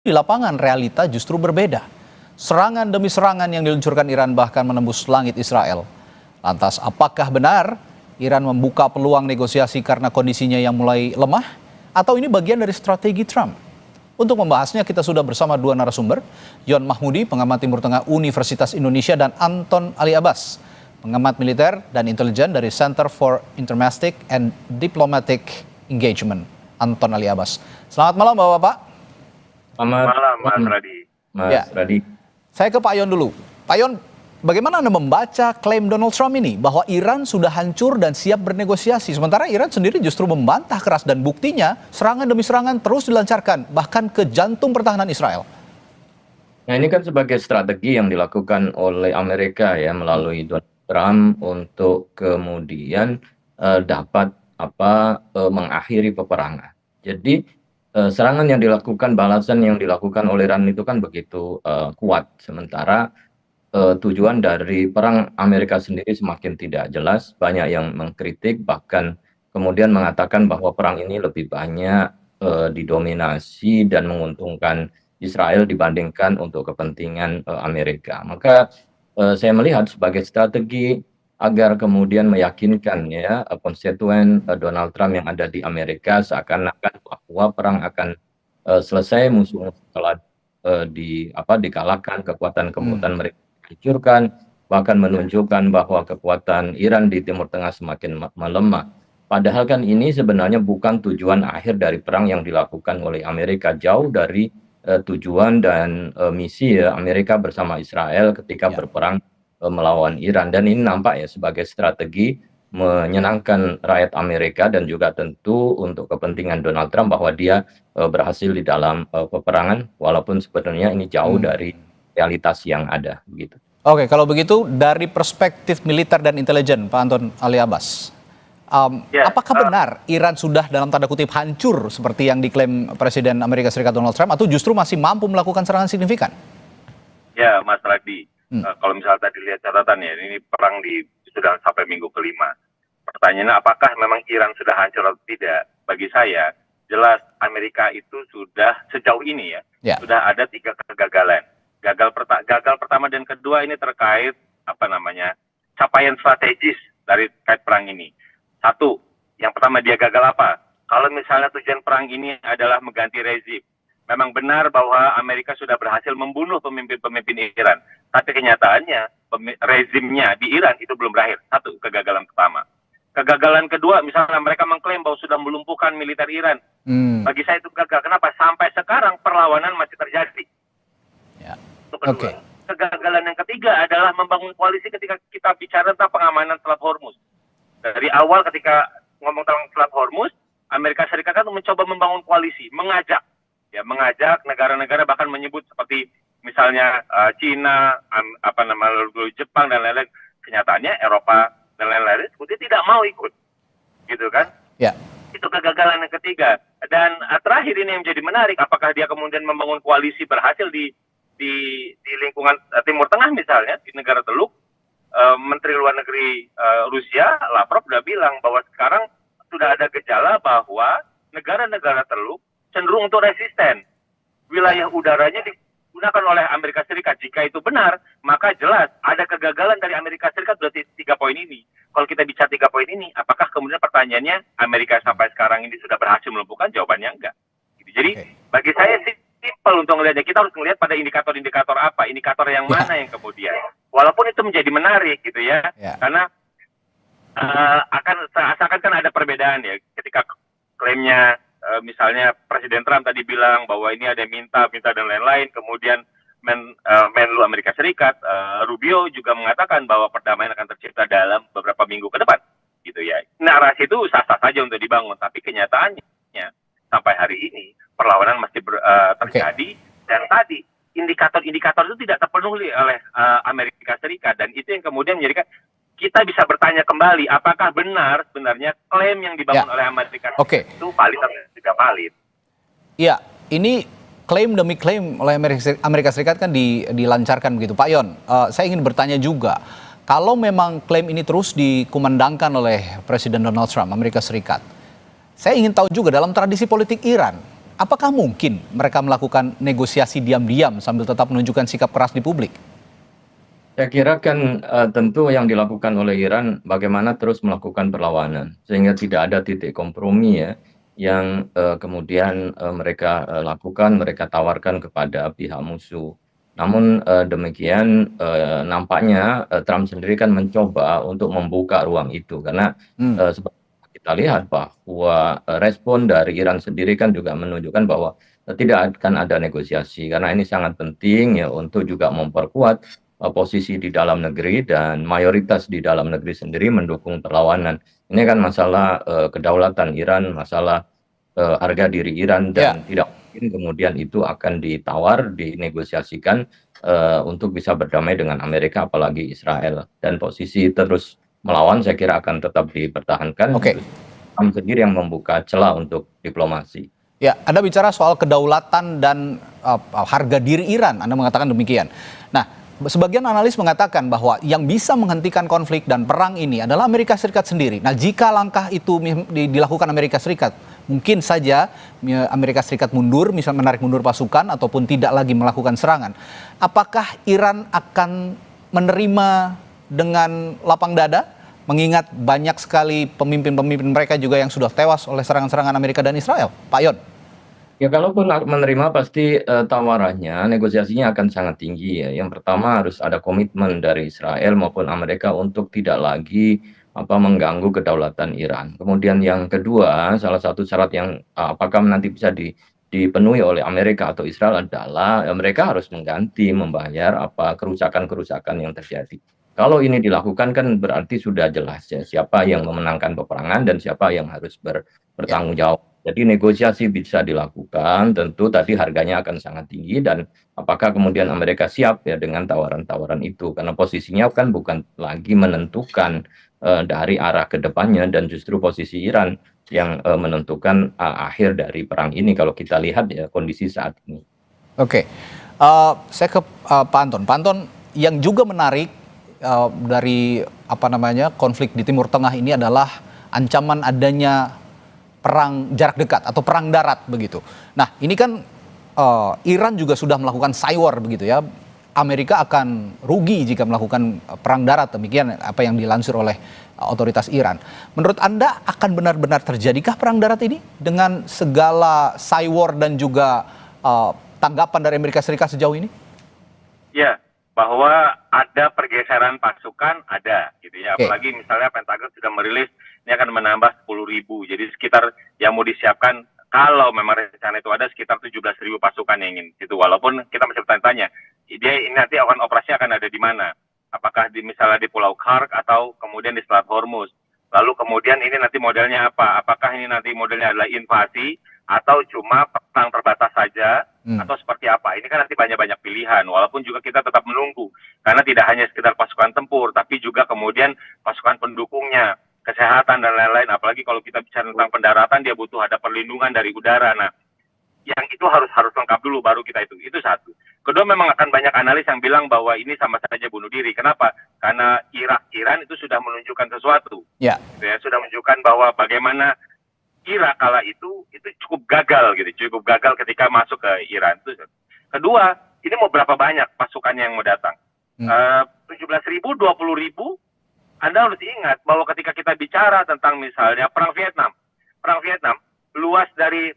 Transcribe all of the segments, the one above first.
Di lapangan realita justru berbeda. Serangan demi serangan yang diluncurkan Iran bahkan menembus langit Israel. Lantas apakah benar Iran membuka peluang negosiasi karena kondisinya yang mulai lemah? Atau ini bagian dari strategi Trump? Untuk membahasnya kita sudah bersama dua narasumber, Yon Mahmudi, pengamat Timur Tengah Universitas Indonesia, dan Anton Ali Abbas, pengamat militer dan intelijen dari Center for Intermestic and Diplomatic Engagement. Anton Ali Abbas. Selamat malam Bapak-Bapak. Selamat malam Mas Radi. Mas Radi. Saya ke Pak Yon dulu. Pak Yon, bagaimana Anda membaca klaim Donald Trump ini bahwa Iran sudah hancur dan siap bernegosiasi, sementara Iran sendiri justru membantah keras dan buktinya serangan demi serangan terus dilancarkan bahkan ke jantung pertahanan Israel? Nah, ini kan sebagai strategi yang dilakukan oleh Amerika ya melalui Donald Trump untuk kemudian dapat mengakhiri peperangan. Jadi serangan yang dilakukan, balasan yang dilakukan oleh Iran itu kan begitu kuat, sementara tujuan dari perang Amerika sendiri semakin tidak jelas. Banyak yang mengkritik, bahkan kemudian mengatakan bahwa perang ini lebih banyak didominasi dan menguntungkan Israel dibandingkan untuk kepentingan Amerika. Maka saya melihat sebagai strategi agar kemudian meyakinkan ya konstituen Donald Trump yang ada di Amerika seakan-akan bahwa perang akan selesai, musuh telah dikalahkan, kekuatan mereka dihancurkan, bahkan menunjukkan bahwa kekuatan Iran di Timur Tengah semakin melemah. Padahal kan ini sebenarnya bukan tujuan akhir dari perang yang dilakukan oleh Amerika, jauh dari tujuan dan misi ya Amerika bersama Israel ketika berperang melawan Iran. Dan ini nampak ya sebagai strategi menyenangkan rakyat Amerika dan juga tentu untuk kepentingan Donald Trump bahwa dia berhasil di dalam peperangan, walaupun sebenarnya ini jauh dari realitas yang ada begitu. Oke, kalau begitu dari perspektif militer dan intelijen, Pak Anton Ali Abbas, apakah benar Iran sudah dalam tanda kutip hancur seperti yang diklaim Presiden Amerika Serikat Donald Trump, atau justru masih mampu melakukan serangan signifikan? Ya, Mas Radi. Kalau misalnya tadi lihat catatan ya, ini perang sudah sampai minggu kelima. Pertanyaannya apakah memang Iran sudah hancur atau tidak? Bagi saya, jelas Amerika itu sudah sejauh ini sudah ada 3 kegagalan. Gagal pertama dan kedua ini terkait capaian strategis dari kait perang ini. Satu, yang pertama dia gagal apa? Kalau misalnya tujuan perang ini adalah mengganti rezim. Memang benar bahwa Amerika sudah berhasil membunuh pemimpin-pemimpin Iran. Tapi kenyataannya rezimnya di Iran itu belum berakhir. Satu, kegagalan pertama. Kegagalan kedua, misalnya mereka mengklaim bahwa sudah melumpuhkan militer Iran. Bagi saya itu gagal. Kenapa? Sampai sekarang perlawanan masih terjadi. Itu kedua. Kegagalan yang ketiga adalah membangun koalisi ketika kita bicara tentang pengamanan Selat Hormuz. Dari awal ketika ngomong tentang Selat Hormuz, Amerika Serikat kan mencoba membangun koalisi, mengajak negara-negara, bahkan menyebut seperti misalnya Cina, Jepang dan lain-lain. Kenyataannya Eropa dan lain-lain sebetulnya tidak mau ikut, gitu kan? Itu kegagalan yang ketiga. Dan terakhir ini yang menjadi menarik, apakah dia kemudian membangun koalisi berhasil di lingkungan Timur Tengah misalnya, di negara Teluk. Menteri Luar Negeri Rusia, Lavrov, sudah bilang bahwa sekarang sudah ada gejala bahwa negara-negara Teluk cenderung untuk resisten. Wilayah udaranya digunakan oleh Amerika Serikat. Jika itu benar, maka jelas ada kegagalan dari Amerika Serikat berarti 3 poin ini. Kalau kita bicara 3 poin ini, apakah kemudian pertanyaannya Amerika sampai sekarang ini sudah berhasil melumpuhkan? Jawabannya enggak. Jadi bagi saya sih simpel untuk melihatnya. Kita harus melihat pada indikator-indikator apa, indikator yang mana yang kemudian. Walaupun itu menjadi menarik gitu ya. Karena akan kan ada perbedaan ya ketika klaimnya misalnya Presiden Trump tadi bilang bahwa ini ada minta dan lain-lain, kemudian Menlu Amerika Serikat Rubio juga mengatakan bahwa perdamaian akan tercipta dalam beberapa minggu ke depan, gitu ya. Narasi itu sah-sah saja untuk dibangun, tapi kenyataannya sampai hari ini perlawanan masih terjadi, dan tadi indikator-indikator itu tidak terpenuhi oleh Amerika Serikat, dan itu yang kemudian menjadikan kita bisa bertanya kembali, apakah benar sebenarnya klaim yang dibangun oleh Amerika itu valid atau tidak valid? Iya, ini klaim demi klaim oleh Amerika Serikat kan dilancarkan begitu. Pak Yon, saya ingin bertanya juga, kalau memang klaim ini terus dikumandangkan oleh Presiden Donald Trump, Amerika Serikat, saya ingin tahu juga dalam tradisi politik Iran, apakah mungkin mereka melakukan negosiasi diam-diam sambil tetap menunjukkan sikap keras di publik? Saya kira kan tentu yang dilakukan oleh Iran bagaimana terus melakukan perlawanan sehingga tidak ada titik kompromi ya yang kemudian mereka lakukan, mereka tawarkan kepada pihak musuh. Namun demikian nampaknya Trump sendiri kan mencoba untuk membuka ruang itu karena Hmm. seperti kita lihat bahwa respon dari Iran sendiri kan juga menunjukkan bahwa tidak akan ada negosiasi karena ini sangat penting ya untuk juga memperkuat posisi di dalam negeri dan mayoritas di dalam negeri sendiri mendukung perlawanan. Ini kan masalah kedaulatan Iran, masalah harga diri Iran Ya, dan tidak mungkin kemudian itu akan ditawar, dinegosiasikan untuk bisa berdamai dengan Amerika apalagi Israel. Dan posisi terus melawan saya kira akan tetap dipertahankan. oke. Trump sendiri yang membuka celah untuk diplomasi. Ya, Anda bicara soal kedaulatan dan harga diri Iran, Anda mengatakan demikian. Nah, sebagian analis mengatakan bahwa yang bisa menghentikan konflik dan perang ini adalah Amerika Serikat sendiri. Nah, jika langkah itu dilakukan Amerika Serikat, mungkin saja Amerika Serikat mundur, misalnya menarik mundur pasukan ataupun tidak lagi melakukan serangan. Apakah Iran akan menerima dengan lapang dada? Mengingat banyak sekali pemimpin-pemimpin mereka juga yang sudah tewas oleh serangan-serangan Amerika dan Israel. Pak Yon. Ya kalaupun menerima pasti tawarannya, negosiasinya akan sangat tinggi ya. Yang pertama harus ada komitmen dari Israel maupun Amerika untuk tidak lagi mengganggu kedaulatan Iran. Kemudian yang kedua, salah satu syarat yang apakah nanti bisa dipenuhi oleh Amerika atau Israel adalah mereka harus mengganti, membayar kerusakan-kerusakan yang terjadi. Kalau ini dilakukan kan berarti sudah jelas ya siapa yang memenangkan peperangan dan siapa yang harus Ya. bertanggung jawab. Jadi negosiasi bisa dilakukan, tentu tadi harganya akan sangat tinggi dan apakah kemudian Amerika siap ya dengan tawaran-tawaran itu karena posisinya kan bukan lagi menentukan dari arah ke depannya dan justru posisi Iran yang menentukan akhir dari perang ini kalau kita lihat ya kondisi saat ini. Oke. Saya ke Pak Anton. Pak Anton, yang juga menarik dari konflik di Timur Tengah ini adalah ancaman adanya perang jarak dekat atau perang darat begitu. Nah, ini kan Iran juga sudah melakukan cywar begitu ya. Amerika akan rugi jika melakukan perang darat, demikian apa yang dilansir oleh otoritas Iran. Menurut Anda akan benar-benar terjadikah perang darat ini dengan segala cywar dan juga tanggapan dari Amerika Serikat sejauh ini? Ya, bahwa ada pergeseran pasukan ada gitu ya. Oke. Apalagi misalnya Pentagon sudah merilis ini akan menambah 10.000. Jadi sekitar yang mau disiapkan kalau memang rencana itu ada sekitar 17.000 pasukan yang ingin itu. Walaupun kita masih bertanya-tanya, dia ini nanti operasi akan ada di mana? Apakah misalnya di Pulau Kark atau kemudian di Selat Hormuz? Lalu kemudian ini nanti modelnya apa? Apakah ini nanti modelnya adalah invasi atau cuma perang terbatas saja? Atau seperti apa? Ini kan nanti banyak-banyak pilihan, walaupun juga kita tetap menunggu. Karena tidak hanya sekedar pasukan tempur, tapi juga kemudian pasukan pendukungnya, kesehatan dan lain-lain. Apalagi kalau kita bicara tentang pendaratan, dia butuh ada perlindungan dari udara. Nah, yang itu harus lengkap dulu baru kita itu. Itu satu. Kedua, memang akan banyak analis yang bilang bahwa ini sama saja bunuh diri. Kenapa? Karena Iran itu sudah menunjukkan sesuatu. Ya. Ya, sudah menunjukkan bahwa bagaimana Irak kala itu cukup gagal gitu, cukup gagal ketika masuk ke Iran. Kedua, ini mau berapa banyak pasukan yang mau datang? 17.000, 20.000. Anda harus ingat bahwa ketika kita bicara tentang misalnya perang Vietnam luas dari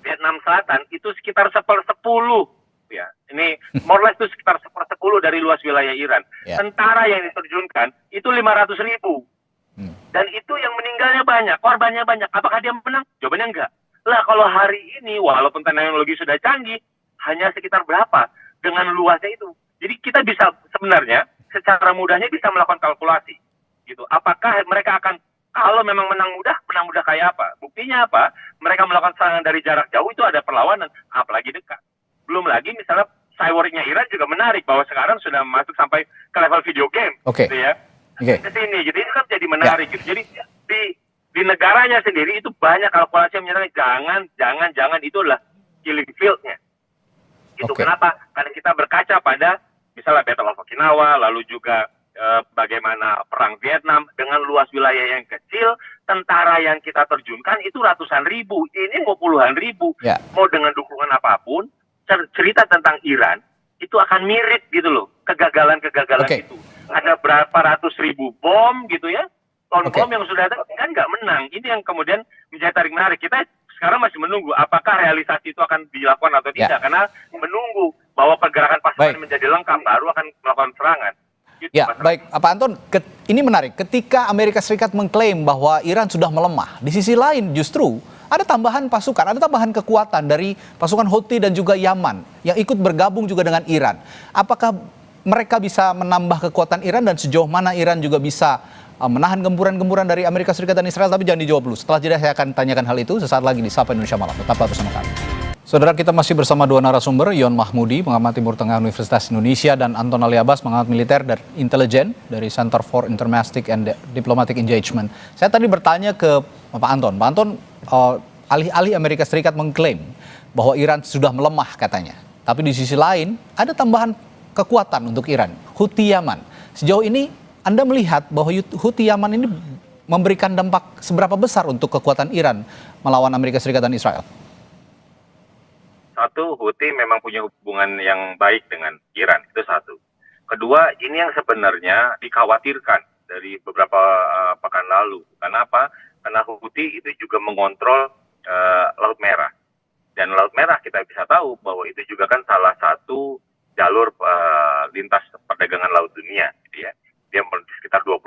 Vietnam Selatan itu sekitar 1/10 ya. Ini more or less itu sekitar 1/10 dari luas wilayah Iran. Ya. Tentara yang diterjunkan itu 500.000. Dan itu yang meninggalnya banyak, korbannya banyak. Apakah dia menang? Jawabannya enggak. Lah kalau hari ini walaupun teknologi sudah canggih, hanya sekitar berapa dengan luasnya itu. Jadi kita bisa sebenarnya secara mudahnya bisa melakukan kalkulasi. Gitu. Apakah mereka akan kalau memang menang mudah kayak apa? Buktinya apa? Mereka melakukan serangan dari jarak jauh itu ada perlawanan, apalagi dekat. Belum lagi misalnya cywarnya Iran juga menarik bahwa sekarang sudah masuk sampai ke level video game, Oke. gitu ya. Oke. Ke sini, jadi itu kan jadi menarik gitu. Jadi di negaranya sendiri itu banyak kalkulasi yang menyatakan jangan itu adalah killing field-nya. Itu Oke. kenapa? Karena kita berkaca pada misalnya Battle of Okinawa, lalu juga bagaimana perang Vietnam dengan luas wilayah yang kecil, tentara yang kita terjunkan itu ratusan ribu, ini mau puluhan ribu, mau dengan dukungan apapun, cerita tentang Iran itu akan mirip gitu loh, kegagalan-kegagalan itu. Ada berapa ratus ribu bom gitu ya, bom yang sudah ada kan nggak menang. Ini yang kemudian menjadi tarik menarik. Kita sekarang masih menunggu apakah realisasi itu akan dilakukan atau tidak, karena menunggu bahwa pergerakan pasukan menjadi lengkap baru akan melakukan serangan. Gitu, baik, Pak Anton, ini menarik. Ketika Amerika Serikat mengklaim bahwa Iran sudah melemah, di sisi lain justru ada tambahan pasukan, ada tambahan kekuatan dari pasukan Houthi dan juga Yaman yang ikut bergabung juga dengan Iran. Apakah mereka bisa menambah kekuatan Iran dan sejauh mana Iran juga bisa menahan gempuran-gempuran dari Amerika Serikat dan Israel? Tapi jangan dijawab dulu. Setelah jeda saya akan tanyakan hal itu sesaat lagi di Sapa Indonesia Malam. Tetaplah bersama kami. Saudara, kita masih bersama dua narasumber, Yon Mahmudi, pengamat Timur Tengah Universitas Indonesia, dan Anton Ali Abbas, pengamat militer dan intelijen dari Center for Intermestic and Diplomatic Engagement. Saya tadi bertanya ke Pak Anton. Pak Anton, alih-alih Amerika Serikat mengklaim bahwa Iran sudah melemah katanya. Tapi di sisi lain, ada tambahan kekuatan untuk Iran, Houthi Yaman. Sejauh ini, Anda melihat bahwa Houthi Yaman ini memberikan dampak seberapa besar untuk kekuatan Iran melawan Amerika Serikat dan Israel? Satu, Houthi memang punya hubungan yang baik dengan Iran, itu satu. Kedua, ini yang sebenarnya dikhawatirkan dari beberapa pekan lalu. Kenapa? Karena Houthi itu juga mengontrol Laut Merah. Dan Laut Merah kita bisa tahu bahwa itu juga kan salah satu jalur lintas perdagangan laut dunia, gitu ya. Dia sekitar 20%.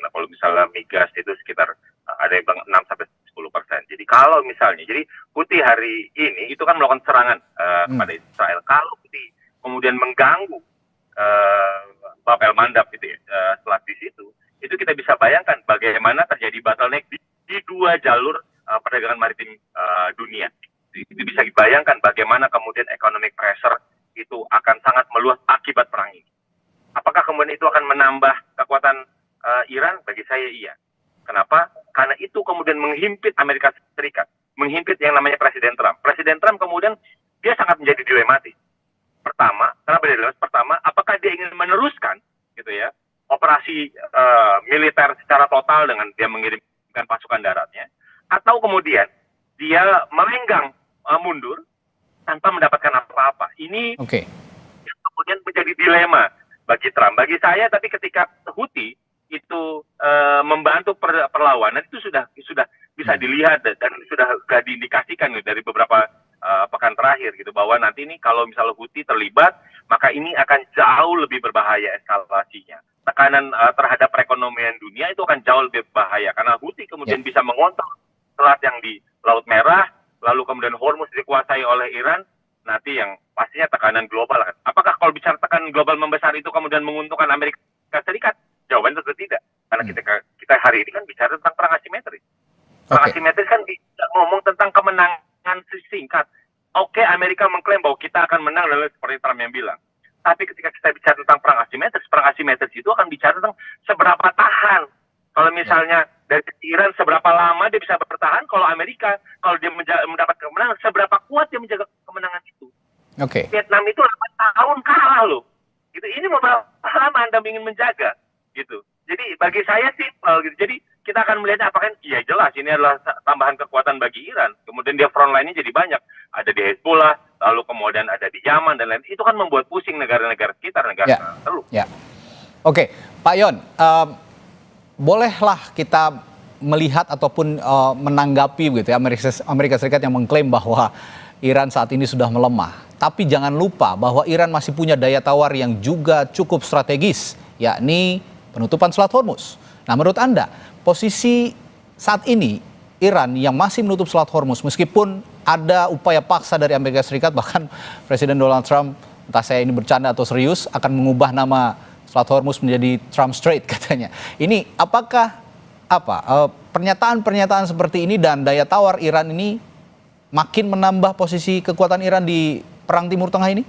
Nah, kalau misalnya migas itu sekitar ada yang bilang 6-10%. Jadi kalau misalnya, jadi Houthi hari ini itu kan melakukan serangan kepada Israel. Kalau Houthi kemudian mengganggu Bab el Mandab gitu ya, selat di situ, itu kita bisa bayangkan bagaimana terjadi bottleneck di dua jalur perdagangan maritim dunia. Itu bisa dibayangkan bagaimana kemudian economic pressure itu akan sangat meluas akibat perang ini. Apakah kemudian itu akan menambah kekuatan Iran? Bagi saya iya. Kenapa? Karena itu kemudian menghimpit Amerika Serikat, menghimpit yang namanya Presiden Trump. Presiden Trump kemudian dia sangat menjadi dilematis. Pertama, apakah dia ingin meneruskan gitu ya operasi militer secara total dengan dia mengirimkan pasukan daratnya, atau kemudian dia melenggang mundur tanpa mendapatkan apa-apa. Ini kemudian menjadi dilema bagi Trump. Bagi saya, tapi ketika Houthi itu membantu perlawanan itu sudah bisa dilihat dan sudah diindikasikan dari beberapa pekan terakhir gitu, bahwa nanti ini kalau misalnya Houthi terlibat, maka ini akan jauh lebih berbahaya eskalasinya. Tekanan terhadap perekonomian dunia itu akan jauh lebih berbahaya karena Houthi kemudian bisa mengontrol selat yang di Laut Merah, lalu kemudian Hormuz dikuasai oleh Iran. Nanti yang pastinya tekanan global. Apakah kalau bicara tekanan global membesar itu kemudian menguntungkan Amerika Serikat? Jawabannya tentu tidak. Karena kita hari ini kan bicara tentang perang asimetris. Perang asimetris kan tidak ngomong tentang kemenangan singkat. Oke, Amerika mengklaim bahwa kita akan menang, lalu seperti Trump yang bilang. Tapi ketika kita bicara tentang perang asimetris itu akan bicara tentang seberapa tahan. Kalau misalnya dari Iran seberapa lama dia bisa bertahan, kalau Amerika, kalau dia mendapat kemenangan, seberapa kuat dia menjaga kemenangan itu. Vietnam itu 8 tahun kalah loh. Gitu. Ini berapa lama Anda ingin menjaga? Gitu. Jadi bagi saya simpel gitu. Jadi kita akan melihatnya apakah iya jelas ini adalah tambahan kekuatan bagi Iran. Kemudian dia front line-nya jadi banyak. Ada di Hezbollah, lalu kemudian ada di Yaman dan lain. Itu kan membuat pusing negara-negara sekitar, negara Teluk. Pak Yon, bolehlah kita melihat ataupun menanggapi begitu ya Amerika Serikat yang mengklaim bahwa Iran saat ini sudah melemah. Tapi jangan lupa bahwa Iran masih punya daya tawar yang juga cukup strategis, yakni penutupan Selat Hormuz. Nah, menurut Anda, posisi saat ini Iran yang masih menutup Selat Hormuz, meskipun ada upaya paksa dari Amerika Serikat, bahkan Presiden Donald Trump, entah saya ini bercanda atau serius, akan mengubah nama Selat Hormuz menjadi Trump Strait katanya. Ini apakah pernyataan-pernyataan seperti ini dan daya tawar Iran ini makin menambah posisi kekuatan Iran di perang Timur Tengah ini?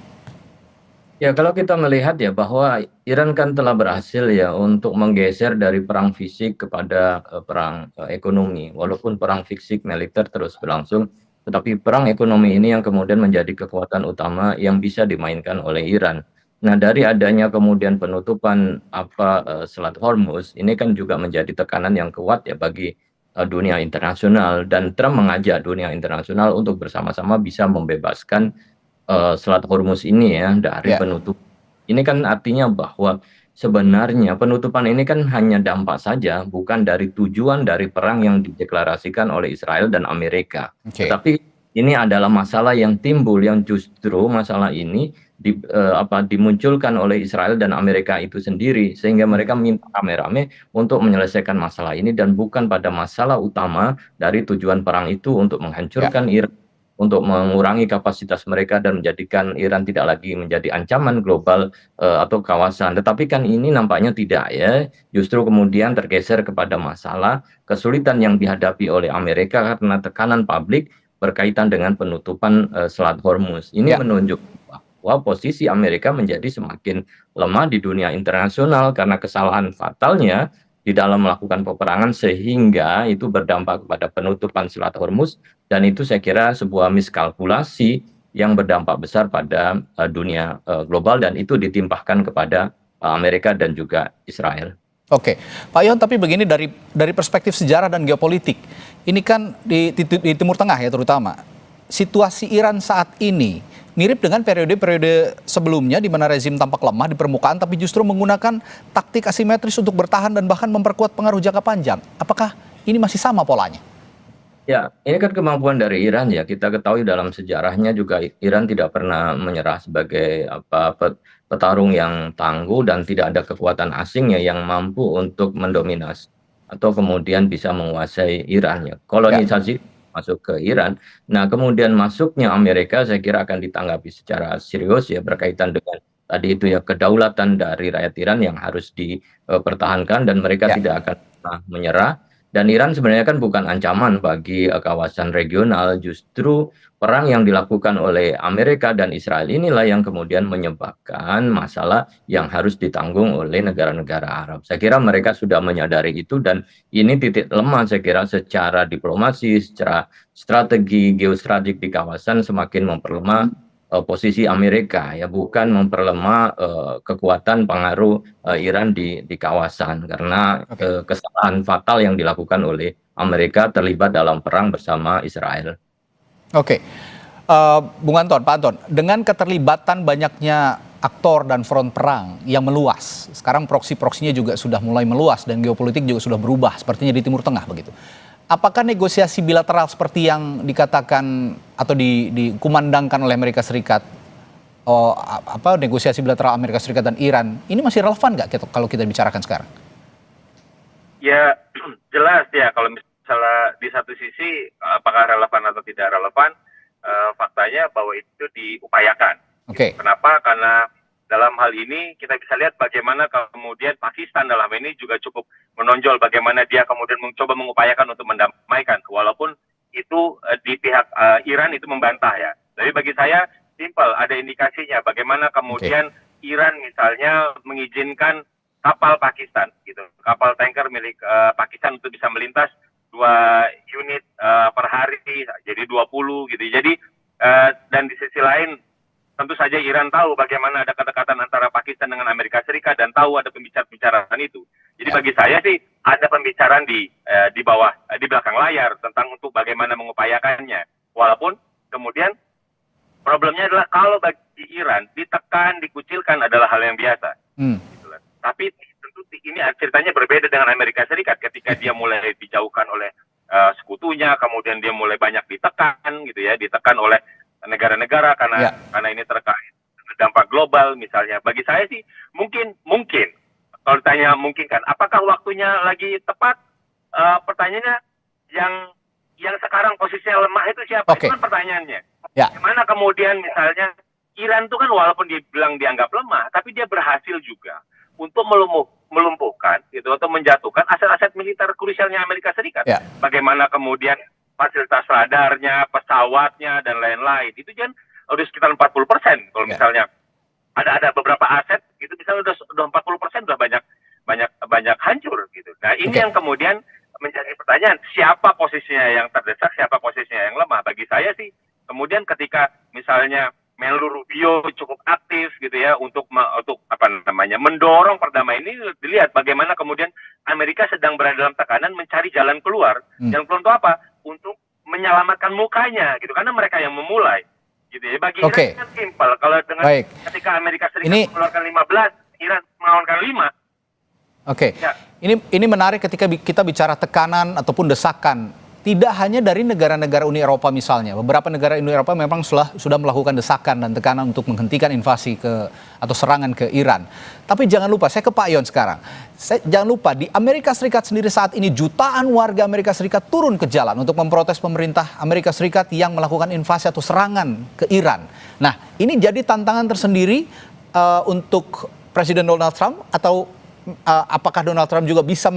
Ya, kalau kita melihat ya bahwa Iran kan telah berhasil ya untuk menggeser dari perang fisik kepada perang ekonomi. Walaupun perang fisik militer terus berlangsung, tetapi perang ekonomi ini yang kemudian menjadi kekuatan utama yang bisa dimainkan oleh Iran. Nah, dari adanya kemudian penutupan Selat Hormuz, ini kan juga menjadi tekanan yang kuat ya bagi dunia internasional, dan Trump mengajak dunia internasional untuk bersama-sama bisa membebaskan Selat Hormuz ini ya dari Ya, penutup. Ini kan artinya bahwa sebenarnya penutupan ini kan hanya dampak saja, bukan dari tujuan dari perang yang dideklarasikan oleh Israel dan Amerika. oke. Tetapi ini adalah masalah yang timbul, yang justru masalah ini dimunculkan oleh Israel dan Amerika itu sendiri, sehingga Hmm. mereka minta rame-rame untuk menyelesaikan masalah ini, dan bukan pada masalah utama dari tujuan perang itu untuk Ya, menghancurkan Iran, untuk mengurangi kapasitas mereka dan menjadikan Iran tidak lagi menjadi ancaman global atau kawasan. Tetapi kan ini nampaknya tidak ya, justru kemudian tergeser kepada masalah kesulitan yang dihadapi oleh Amerika karena tekanan publik berkaitan dengan penutupan Selat Hormuz. Ini ya. menunjukkan bahwa posisi Amerika menjadi semakin lemah di dunia internasional karena kesalahan fatalnya di dalam melakukan peperangan, sehingga itu berdampak kepada penutupan Selat Hormuz, dan itu saya kira sebuah miskalkulasi yang berdampak besar pada dunia global, dan itu ditimpahkan kepada Amerika dan juga Israel. Oke, Pak Yon, tapi begini dari perspektif sejarah dan geopolitik, ini kan di Timur Tengah ya terutama, situasi Iran saat ini mirip dengan periode-periode sebelumnya di mana rezim tampak lemah di permukaan, tapi justru menggunakan taktik asimetris untuk bertahan dan bahkan memperkuat pengaruh jangka panjang. Apakah ini masih sama polanya? Ya, ini kan kemampuan dari Iran ya. Kita ketahui dalam sejarahnya juga Iran tidak pernah menyerah sebagai petarung yang tangguh, dan tidak ada kekuatan asing ya yang mampu untuk mendominasi atau kemudian bisa menguasai Iran ya. Ya, Kolonisasi masuk ke Iran. Nah, kemudian masuknya Amerika saya kira akan ditanggapi secara serius ya, berkaitan dengan tadi itu ya, kedaulatan dari rakyat Iran yang harus dipertahankan, dan mereka ya. tidak akan pernah menyerah. Dan Iran sebenarnya kan bukan ancaman bagi kawasan regional, justru perang yang dilakukan oleh Amerika dan Israel inilah yang kemudian menyebabkan masalah yang harus ditanggung oleh negara-negara Arab. Saya kira mereka sudah menyadari itu, dan ini titik lemah saya kira secara diplomasi, secara strategi geostrategik di kawasan semakin memperlemah posisi Amerika ya, bukan memperlemah kekuatan pengaruh Iran di kawasan, karena Oke. kesalahan fatal yang dilakukan oleh Amerika terlibat dalam perang bersama Israel. Oke, Bung Anton, Pak Anton, dengan keterlibatan banyaknya aktor dan front perang yang meluas, sekarang proksi-proksinya juga sudah mulai meluas dan geopolitik juga sudah berubah, sepertinya di Timur Tengah begitu. Apakah negosiasi bilateral seperti yang dikatakan atau dikumandangkan oleh Amerika Serikat, negosiasi bilateral Amerika Serikat dan Iran, ini masih relevan nggak kalau kita bicarakan sekarang? Ya, jelas ya, kalau misalnya di satu sisi apakah relevan atau tidak relevan, faktanya bahwa itu diupayakan. Oke. Kenapa? Karena dalam hal ini kita bisa lihat bagaimana kemudian Pakistan dalam ini juga cukup menonjol bagaimana dia kemudian mencoba mengupayakan untuk mendamaikan, walaupun itu di pihak Iran itu membantah ya. Tapi bagi saya simpel, ada indikasinya bagaimana kemudian Iran misalnya mengizinkan kapal Pakistan gitu, kapal tanker milik Pakistan untuk bisa melintas 2 unit per hari, jadi 20 gitu. Jadi dan di sisi lain tentu saja Iran tahu bagaimana ada kedekatan antara Pakistan dengan Amerika Serikat, dan tahu ada pembicaraan itu. Jadi bagi saya sih ada pembicaraan di bawah, di belakang layar tentang untuk bagaimana mengupayakannya. Walaupun kemudian problemnya adalah kalau bagi Iran ditekan, dikucilkan adalah hal yang biasa. Tapi tentu ini ceritanya berbeda dengan Amerika Serikat ketika dia mulai dijauhkan oleh sekutunya, kemudian dia mulai banyak ditekan gitu ya, ditekan oleh negara-negara karena ini terkait dampak global misalnya. Bagi saya sih mungkin kalau ditanya mungkin kan, apakah waktunya lagi tepat? Pertanyaannya yang sekarang posisinya lemah itu siapa? Itu kan pertanyaannya. Gimana kemudian misalnya Iran itu kan walaupun dibilang dianggap lemah, tapi dia berhasil juga untuk melumpuhkan gitu atau menjatuhkan aset-aset militer krusialnya Amerika Serikat. Bagaimana kemudian fasilitas radarnya, pesawatnya, dan lain-lain. Itu kan udah sekitar 40%. Kalau misalnya ada beberapa aset, itu misalnya udah 40% udah banyak hancur gitu. Nah ini yang kemudian menjadi pertanyaan, siapa posisinya yang terdesak, siapa posisinya yang lemah. Bagi saya sih, kemudian ketika misalnya Menlu Rubio cukup aktif gitu ya untuk mendorong perdamaian ini. Dilihat bagaimana kemudian Amerika sedang berada dalam tekanan mencari jalan keluar. Jalan keluar untuk apa? Untuk menyelamatkan mukanya gitu, karena mereka yang memulai gitu ya. Bagi Iran kan simpel, kalau dengan ketika Amerika Serikat mengeluarkan 15, Iran mengeluarkan 5. Ya. Ini menarik ketika kita bicara tekanan ataupun desakan. Tidak hanya dari negara-negara Uni Eropa misalnya. Beberapa negara Uni Eropa memang sudah melakukan desakan dan tekanan untuk menghentikan invasi atau serangan ke Iran. Tapi jangan lupa, saya ke Pak Yon sekarang. Jangan lupa, di Amerika Serikat sendiri saat ini jutaan warga Amerika Serikat turun ke jalan untuk memprotes pemerintah Amerika Serikat yang melakukan invasi atau serangan ke Iran. Nah, ini jadi tantangan tersendiri untuk Presiden Donald Trump, atau apakah Donald Trump juga bisa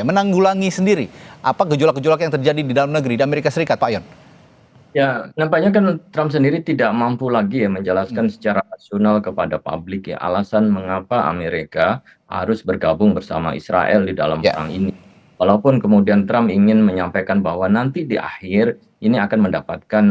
menanggulangi sendiri gejolak-gejolak yang terjadi di dalam negeri di Amerika Serikat, Pak Yon? Ya, nampaknya kan Trump sendiri tidak mampu lagi ya menjelaskan secara rasional kepada publik ya alasan mengapa Amerika harus bergabung bersama Israel di dalam perang ini. Walaupun kemudian Trump ingin menyampaikan bahwa nanti di akhir ini akan mendapatkan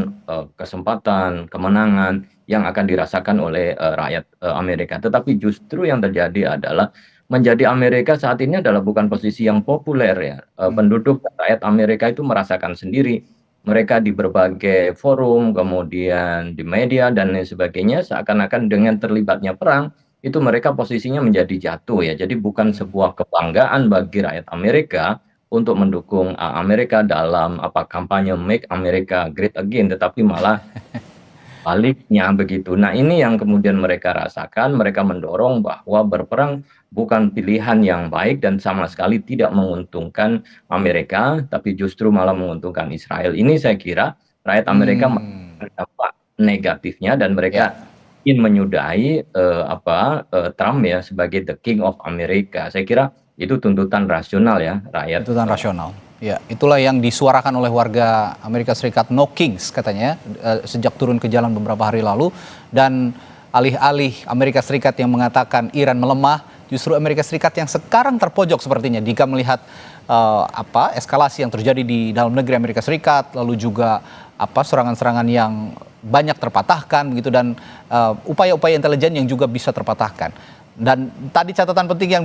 kesempatan, kemenangan yang akan dirasakan oleh rakyat Amerika. Tetapi justru yang terjadi adalah menjadi Amerika saat ini adalah bukan posisi yang populer ya. Penduduk rakyat Amerika itu merasakan sendiri. Mereka di berbagai forum, kemudian di media dan lain sebagainya, seakan-akan dengan terlibatnya perang, itu mereka posisinya menjadi jatuh ya. Jadi bukan sebuah kebanggaan bagi rakyat Amerika untuk mendukung Amerika dalam kampanye Make America Great Again, tetapi malah baliknya begitu. Nah, ini yang kemudian mereka rasakan. Mereka mendorong bahwa berperang bukan pilihan yang baik dan sama sekali tidak menguntungkan Amerika, tapi justru malah menguntungkan Israel. Ini saya kira rakyat Amerika dampak negatifnya dan mereka ingin menyudahi Trump ya sebagai the King of America. Saya kira itu tuntutan rasional ya rakyat. Tuntutan rasional. Ya, itulah yang disuarakan oleh warga Amerika Serikat, no kings katanya, sejak turun ke jalan beberapa hari lalu. Dan alih-alih Amerika Serikat yang mengatakan Iran melemah, justru Amerika Serikat yang sekarang terpojok sepertinya jika melihat eskalasi yang terjadi di dalam negeri Amerika Serikat, lalu juga serangan-serangan yang banyak terpatahkan begitu, dan upaya-upaya intelijen yang juga bisa terpatahkan. Dan tadi catatan penting yang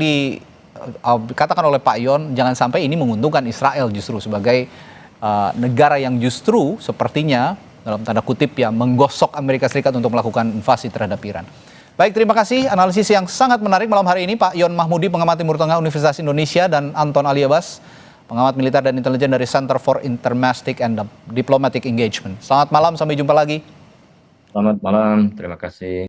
dikatakan oleh Pak Yon, jangan sampai ini menguntungkan Israel justru sebagai negara yang justru sepertinya dalam tanda kutip ya menggosok Amerika Serikat untuk melakukan invasi terhadap Iran. Baik, terima kasih analisis yang sangat menarik malam hari ini Pak Yon Mahmudi, pengamat Timur Tengah Universitas Indonesia, dan Anton Aliabas, pengamat militer dan intelijen dari Center for Intermastic and Diplomatic Engagement. Selamat malam, sampai jumpa lagi. Selamat malam, terima kasih.